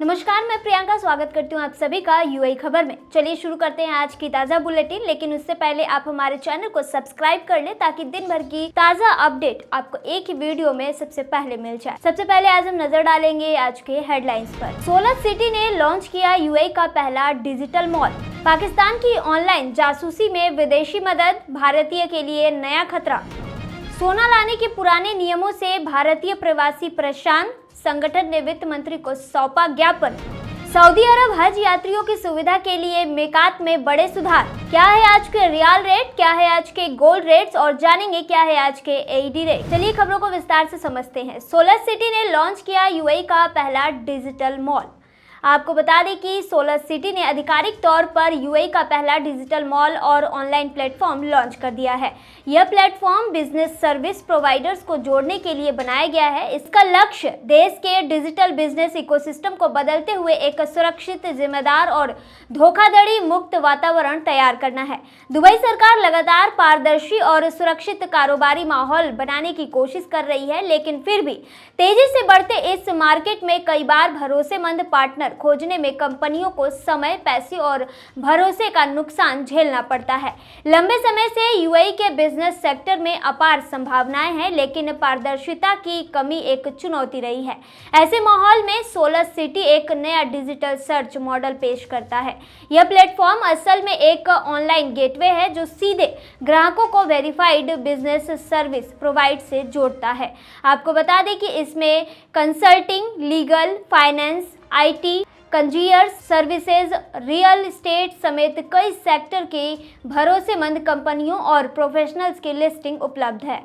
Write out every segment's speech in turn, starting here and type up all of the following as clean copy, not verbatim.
नमस्कार, मैं प्रियंका स्वागत करती हूँ आप सभी का यूएई खबर में। चलिए शुरू करते हैं आज की ताज़ा बुलेटिन, लेकिन उससे पहले आप हमारे चैनल को सब्सक्राइब कर लें ताकि दिन भर की ताज़ा अपडेट आपको एक ही वीडियो में सबसे पहले मिल जाए। सबसे पहले आज हम नजर डालेंगे आज के हेडलाइंस पर। सोलत सिटी ने लॉन्च किया यूएई का पहला डिजिटल मॉल। पाकिस्तान की ऑनलाइन जासूसी में विदेशी मदद, भारतीय के लिए नया खतरा। सोना लाने के पुराने नियमों से भारतीय प्रवासी परेशान, संगठन ने वित्त मंत्री को सौंपा ज्ञापन। सऊदी अरब हज यात्रियों की सुविधा के लिए मेकात में बड़े सुधार। क्या है आज के रियल रेट, क्या है आज के गोल्ड रेट्स और जानेंगे क्या है आज के एईडी रेट। चलिए खबरों को विस्तार से समझते हैं। सोलत सिटी ने लॉन्च किया यूएई का पहला डिजिटल मॉल। आपको बता दें कि सोलत सिटी ने आधिकारिक तौर पर यूएई का पहला डिजिटल मॉल और ऑनलाइन प्लेटफॉर्म लॉन्च कर दिया है। यह प्लेटफॉर्म बिजनेस सर्विस प्रोवाइडर्स को जोड़ने के लिए बनाया गया है। इसका लक्ष्य देश के डिजिटल बिजनेस इकोसिस्टम को बदलते हुए एक सुरक्षित, जिम्मेदार और धोखाधड़ी मुक्त वातावरण तैयार करना है। दुबई सरकार लगातार पारदर्शी और सुरक्षित कारोबारी माहौल बनाने की कोशिश कर रही है, लेकिन फिर भी तेजी से बढ़ते इस मार्केट में कई बार भरोसेमंद पार्टनर खोजने में कंपनियों को समय, पैसे और भरोसे का नुकसान झेलना पड़ता है। लंबे समय से यूएई के बिजनेस सेक्टर में अपार संभावनाएं हैं, लेकिन पारदर्शिता की कमी एक चुनौती रही है। ऐसे माहौल में सोलत सिटी एक नया डिजिटल सर्च मॉडल पेश करता है। यह प्लेटफॉर्म असल में एक ऑनलाइन गेटवे है जो सीधे ग्राहकों को वेरीफाइड बिजनेस सर्विस प्रोवाइड से जोड़ता है। आपको बता दें कि इसमें consulting, legal, finance, IT, consumers services, real estate समेत कई सेक्टर के भरोसेमंद कंपनियों और प्रोफेशनल्स की लिस्टिंग उपलब्ध है।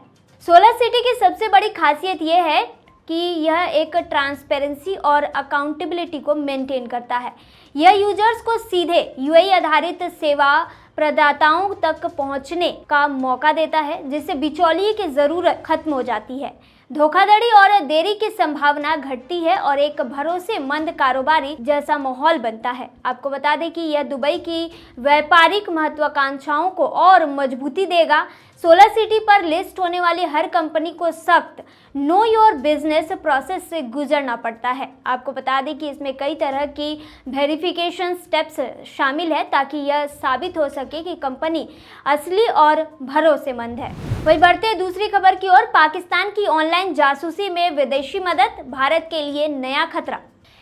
सोलत सिटी की सबसे बड़ी खासियत यह है कि यह एक ट्रांसपेरेंसी और अकाउंटेबिलिटी को मेंटेन करता है। यह यूजर्स को सीधे यूएई आधारित सेवा प्रदाताओं तक पहुंचने का मौका देता है, जिससे बिचौलिए की जरूरत खत्म हो जाती है। धोखाधड़ी और देरी की संभावना घटती है और एक भरोसेमंद कारोबारी जैसा माहौल बनता है। आपको बता दें कि यह दुबई की व्यापारिक महत्वाकांक्षाओं को और मजबूती देगा। सोलत सिटी पर लिस्ट होने वाली हर कंपनी को सख्त नो योर बिजनेस प्रोसेस से गुजरना पड़ता है। आपको बता दें कि इसमें कई तरह की वेरिफिकेशन स्टेप्स शामिल है ताकि यह साबित हो सके कि कंपनी असली और भरोसेमंद है। वहीं बढ़ते दूसरी खबर की ओर। पाकिस्तान की ऑनलाइन जासूसी में विदेशी मदद, भारत के लिए नया खतरा।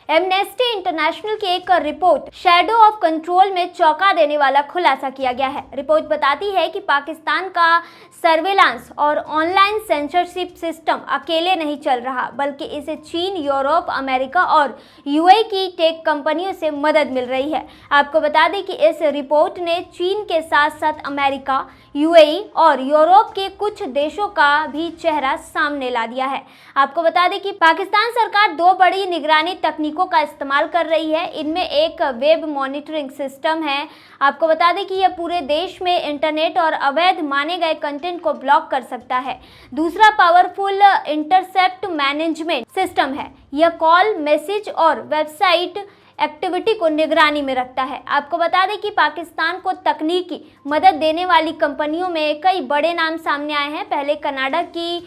एमनेस्टी इंटरनेशनल की एक रिपोर्ट शैडो ऑफ कंट्रोल में चौंका देने वाला खुलासा किया गया है। रिपोर्ट बताती है कि पाकिस्तान का सर्वेलांस और ऑनलाइन सेंसरशिप सिस्टम अकेले नहीं चल रहा, बल्कि इसे चीन, यूरोप, अमेरिका और यूएई की टेक कंपनियों से मदद मिल रही है। आपको बता दें कि इस रिपोर्ट ने चीन के साथ साथ अमेरिका, यूएई और यूरोप के कुछ देशों का भी चेहरा सामने ला दिया है। आपको बता दें कि पाकिस्तान सरकार दो बड़ी निगरानी तकनीकों का इस्तेमाल कर रही है। इनमें एक वेब मॉनिटरिंग सिस्टम है। आपको बता दें कि यह पूरे देश में इंटरनेट और अवैध माने गए कंटेंट को ब्लॉक कर सकता है। दूसरा पावरफुल इंटरसेप्ट मैनेजमेंट सिस्टम है। यह कॉल, मैसेज और वेबसाइट एक्टिविटी को निगरानी में रखता है। आपको बता दें कि पाकिस्तान को तकनीकी मदद देने वाली कंपनियों में कई बड़े नाम सामने आए हैं। पहले कनाडा की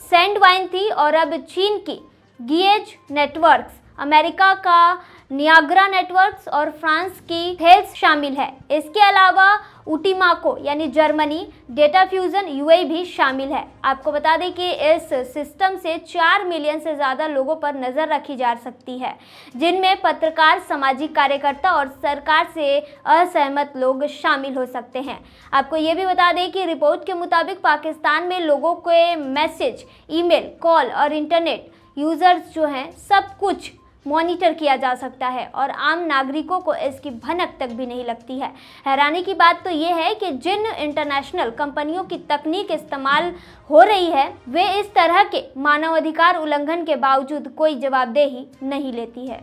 सैंडवाइन थी और अब चीन की गिएज नेटवर्क्स, अमेरिका का नियाग्रा नेटवर्क्स और फ्रांस की थेल्स शामिल है। इसके अलावा उटिमाको यानी जर्मनी, डेटा फ्यूजन यूएई भी शामिल है। आपको बता दें कि इस सिस्टम से 4 मिलियन से ज़्यादा लोगों पर नज़र रखी जा सकती है, जिनमें पत्रकार, सामाजिक कार्यकर्ता और सरकार से असहमत लोग शामिल हो सकते हैं। आपको ये भी बता दें कि रिपोर्ट के मुताबिक पाकिस्तान में लोगों के मैसेज, ईमेल, कॉल और इंटरनेट यूजर्स जो हैं सब कुछ मॉनिटर किया जा सकता है और आम नागरिकों को इसकी भनक तक भी नहीं लगती है। हैरानी की बात तो ये है कि जिन इंटरनेशनल कंपनियों की तकनीक इस्तेमाल हो रही है वे इस तरह के मानवाधिकार उल्लंघन के बावजूद कोई जवाबदेही नहीं लेती है।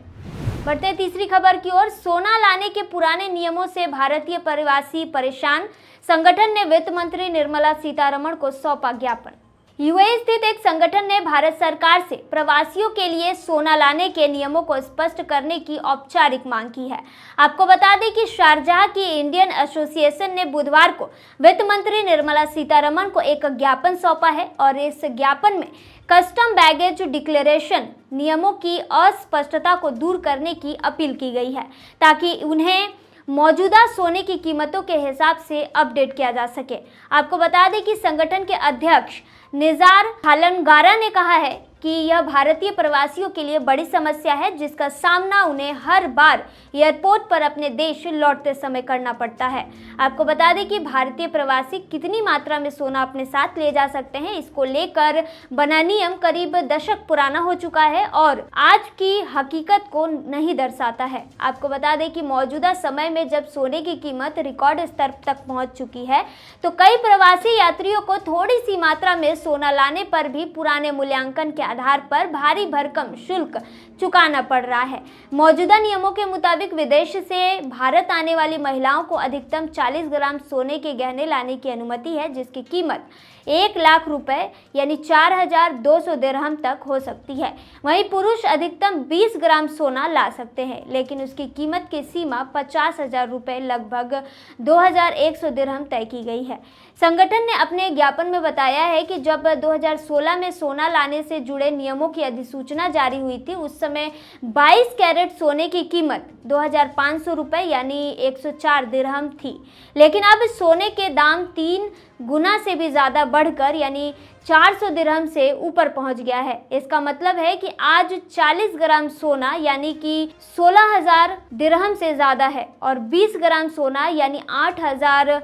बढ़ते तीसरी खबर की ओर। सोना लाने के पुराने नियमों से भारतीय प्रवासी परेशान, संगठन ने वित्त मंत्री निर्मला सीतारमण को सौंपा ज्ञापन। यूएई स्थित एक संगठन ने भारत सरकार से प्रवासियों के लिए सोना लाने के नियमों को स्पष्ट करने की औपचारिक मांग की है। आपको बता दें कि शारजाह की इंडियन एसोसिएशन ने बुधवार को वित्त मंत्री निर्मला सीतारमण को एक ज्ञापन सौंपा है और इस ज्ञापन में कस्टम बैगेज डिक्लेरेशन नियमों की अस्पष्टता को दूर करने की अपील की गई है, ताकि उन्हें मौजूदा सोने की कीमतों के हिसाब से अपडेट किया जा सके। आपको बता दें कि संगठन के अध्यक्ष निज़ार हालनगारा ने कहा है कि यह भारतीय प्रवासियों के लिए बड़ी समस्या है, जिसका सामना उन्हें हर बार एयरपोर्ट पर अपने देश लौटते समय करना पड़ता है। आपको बता दें कि भारतीय प्रवासी कितनी मात्रा में सोना अपने साथ ले जा सकते हैं, इसको लेकर बना नियम करीब दशक पुराना हो चुका है और आज की हकीकत को नहीं दर्शाता है। आपको बता दें कि मौजूदा समय में जब सोने की कीमत रिकॉर्ड स्तर तक पहुंच चुकी है, तो कई प्रवासी यात्रियों को थोड़ी सी मात्रा में सोना लाने पर भी पुराने मूल्यांकन के आधार पर भारी भरकम शुल्क चुकाना पड़ रहा है। मौजूदा नियमों के मुताबिक विदेश से भारत आने वाली महिलाओं को अधिकतम 40 ग्राम सोने के गहने लाने की अनुमति है, जिसकी कीमत 1 लाख रुपए यानी 4,200 दिरहम तक हो सकती है। वहीं पुरुष अधिकतम 20 ग्राम सोना ला सकते हैं, लेकिन उसकी कीमत की सीमा 50,000 रुपए लगभग 2,100 दिरहम तय की गई है। संगठन ने अपने ज्ञापन में बताया है कि जब 2016 में सोना लाने से जुड़े नियमों की अधिसूचना जारी हुई थी, उस समय 22 कैरेट सोने की कीमत 2,500 रुपए यानी 104 दिरहम थी, लेकिन अब सोने के दाम 3 गुना से भी ज़्यादा बढ़कर यानी 400 दिरहम से ऊपर पहुंच गया है। इसका मतलब है कि आज 40 ग्राम सोना यानी कि 16,000 दिरहम से ज़्यादा है और 20 ग्राम सोना यानी 8,000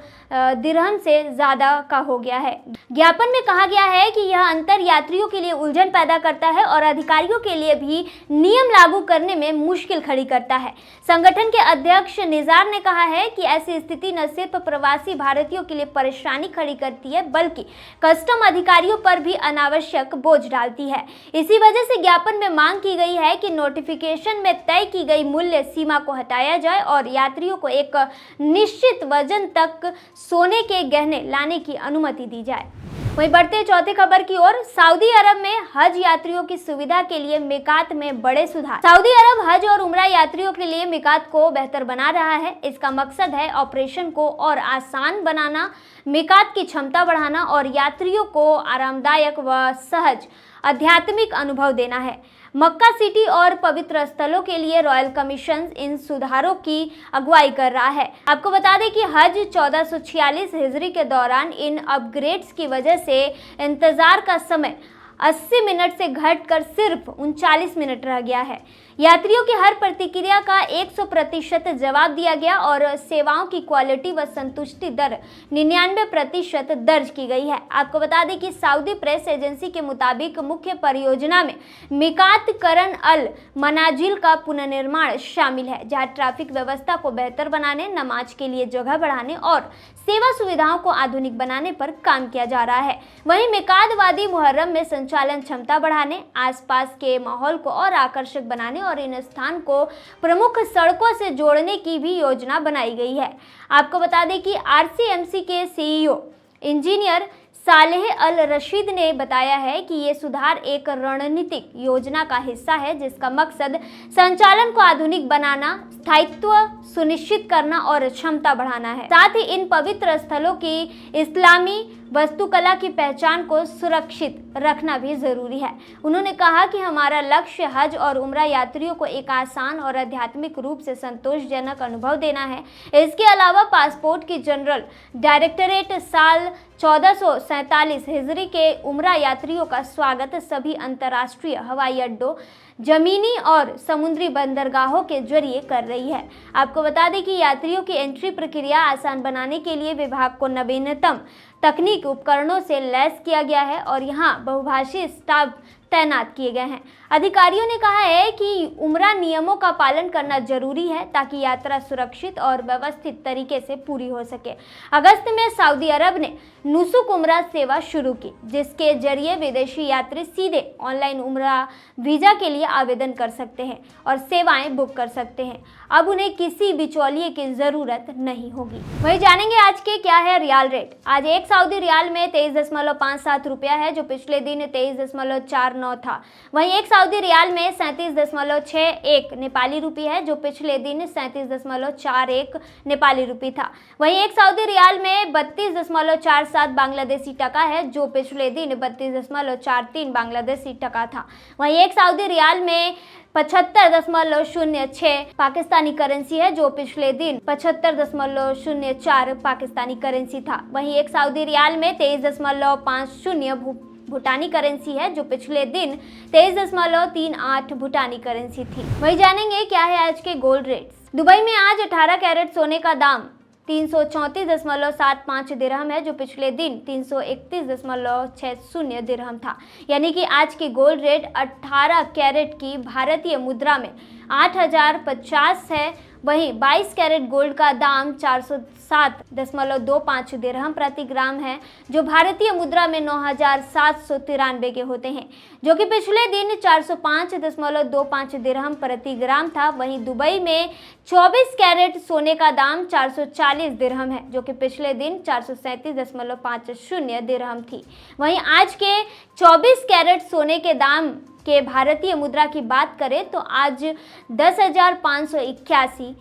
दिरहम से ज़्यादा का हो गया है। ज्ञापन में कहा गया है कि यह अंतर यात्रियों के लिए उलझन पैदा करता है और अधिकारियों के लिए भी नियम लागू करने में मुश्किल खड़ी करता है। संगठन के अध्यक्ष निज़ार ने कहा है कि ऐसी स्थिति न सिर्फ प्रवासी भारतीयों के लिए परेशानी खड़ी करती है, बल्कि कस्टम अधिकारियों पर भी अनावश्यक बोझ डालती है। इसी वजह से ज्ञापन में मांग की गई है कि नोटिफिकेशन में तय की गई मूल्य सीमा को हटाया जाए और यात्रियों को एक निश्चित वजन तक सोने के गहने लाने की अनुमति दी जाए। वहीं बढ़ते चौथी खबर की ओर, सऊदी अरब में हज यात्रियों की सुविधा के लिए मिकात में बड़े सुधार। सऊदी अरब हज और उम्रा यात्रियों के लिए मिकात को बेहतर बना रहा है। इसका मकसद है ऑपरेशन को और आसान बनाना, मिकात की क्षमता बढ़ाना और यात्रियों को आरामदायक व सहज आध्यात्मिक अनुभव देना है। मक्का सिटी और पवित्र स्थलों के लिए रॉयल कमीशन इन सुधारों की अगुवाई कर रहा है। आपको बता दें कि हज 1446 हिजरी के दौरान इन अपग्रेड्स की वजह से इंतजार का समय 80 मिनट से घटकर सिर्फ 39 मिनट रह गया है। यात्रियों की हर प्रतिक्रिया का 100% जवाब दिया गया और सेवाओं की क्वालिटी व संतुष्टि दर 99% दर्ज की गई है। आपको बता दें कि सऊदी प्रेस एजेंसी के मुताबिक मुख्य परियोजना में मिकात करन अल मनाजिल का पुनर्निर्माण शामिल है, जहां ट्रैफिक व्यवस्था को बेहतर बनाने, नमाज के लिए जगह बढ़ाने और सेवा सुविधाओं को आधुनिक बनाने पर काम किया जा रहा है। वहीं मिकात वादी मुहर्रम में संचालन क्षमता बढ़ाने, आसपास के माहौल को और आकर्षक बनाने और इन स्थान को प्रमुख सड़कों से जोड़ने की भी योजना बनाई गई है। आपको बता दें कि आरसीएमसी के सीईओ इंजीनियर सालेह अल रशीद ने बताया है कि ये सुधार एक रणनीतिक योजना का हिस्सा है, जिसका मकसद संचालन को आधुनिक बनाना, स्थायित्व सुनिश्चित करना और क्षमता बढ़ाना है। साथ ही इन पवित्र स्थलों की इस्लामी वास्तुकला की पहचान को सुरक्षित रखना भी जरूरी है। उन्होंने कहा कि हमारा लक्ष्य हज और उम्रा यात्रियों को एक आसान और आध्यात्मिक रूप से संतोषजनक अनुभव देना है। इसके अलावा पासपोर्ट की जनरल डायरेक्टरेट साल 1447 हिजरी के उम्रा यात्रियों का स्वागत सभी अंतर्राष्ट्रीय हवाई अड्डों, जमीनी और समुद्री बंदरगाहों के जरिए कर रही है। आपको बता दें कि यात्रियों की एंट्री प्रक्रिया आसान बनाने के लिए विभाग को नवीनतम तकनीक उपकरणों से लैस किया गया है और यहाँ बहुभाषी स्टाफ तैनात किए गए हैं। अधिकारियों ने कहा है कि उम्रा नियमों का पालन करना जरूरी है ताकि यात्रा सुरक्षित और व्यवस्थित तरीके से पूरी हो सके। अगस्त में सऊदी अरब ने नुसुक उम्रा सेवा शुरू की, जिसके जरिए विदेशी यात्री सीधे ऑनलाइन उम्रा वीजा के लिए आवेदन कर सकते हैं और सेवाएं बुक कर सकते हैं। अब उन्हें किसी बिचौलिए की जरूरत नहीं होगी। वही जानेंगे आज के क्या है रियाल रेट। आज एक सऊदी रियाल में 23.57 रुपया है, जो पिछले दिन 23.49 था। वहीं एक सऊदी रियाल में 37.61 नेपाली रुपये है, जो पिछले दिन 37.41 नेपाली रुपये था। वहीं एक सऊदी रियाल में 32.47 बांग्लादेशी टका है, जो पिछले दिन 32.43 बांग्लादेशी टका था। वहीं एक सऊदी रियाल में 75.06 पाकिस्तानी करेंसी है, जो पिछले दिन 75.04 पाकिस्तानी करेंसी था। वहीं एक सऊदी रियाल में 23.50 भूटानी करेंसी है, जो पिछले दिन 23.38 भूटानी करेंसी थी। वही जानेंगे क्या है आज के गोल्ड रेट्स। दुबई में आज 18 कैरेट सोने का दाम 334.75 दिरहम है, जो पिछले दिन 331.60 दिरहम था। यानी कि आज की गोल्ड रेट 18 कैरेट की भारतीय मुद्रा में 8,050 है। वहीं 22 कैरेट गोल्ड का दाम 407.25 दिरहम प्रति ग्राम है, जो भारतीय मुद्रा में 9,793 के होते हैं, जो कि पिछले दिन 405.25 दिरहम प्रति ग्राम था। वहीं दुबई में 24 कैरेट सोने का दाम 440 दिरहम है, जो कि पिछले दिन 437.50 दिरहम थी। वहीं आज के 24 कैरेट सोने के दाम के भारतीय मुद्रा की बात करें तो आज 10,581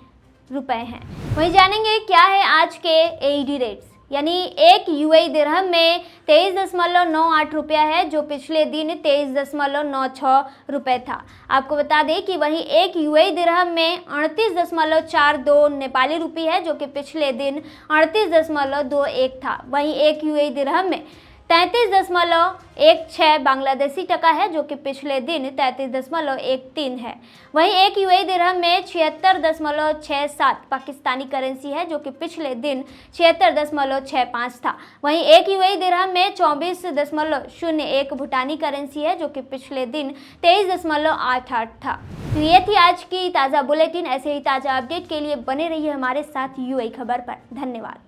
रुपए हैं। वहीं जानेंगे क्या है आज के AED रेट्स। यानी एक UAE दिरहम में 23.98 रुपया है, जो पिछले दिन 23.96 रुपये था। आपको बता दें कि वहीं एक UAE दिरहम में 38.42 नेपाली रुपये है, जो कि पिछले दिन 38.21 था। वहीं एक UAE दिरहम में 33.16 बांग्लादेशी टका है, जो कि पिछले दिन 33.13 है। वहीं एक UAE दिरहम में 76.67 पाकिस्तानी करेंसी है, जो कि पिछले दिन 76.65 था। वहीं एक UAE दिरहम में 24.01 भूटानी करेंसी है, जो कि पिछले दिन 23.88 था। तो ये थी आज की ताज़ा बुलेटिन। ऐसे ही ताज़ा अपडेट के लिए बने रहिए हमारे साथ UAE खबर पर। धन्यवाद।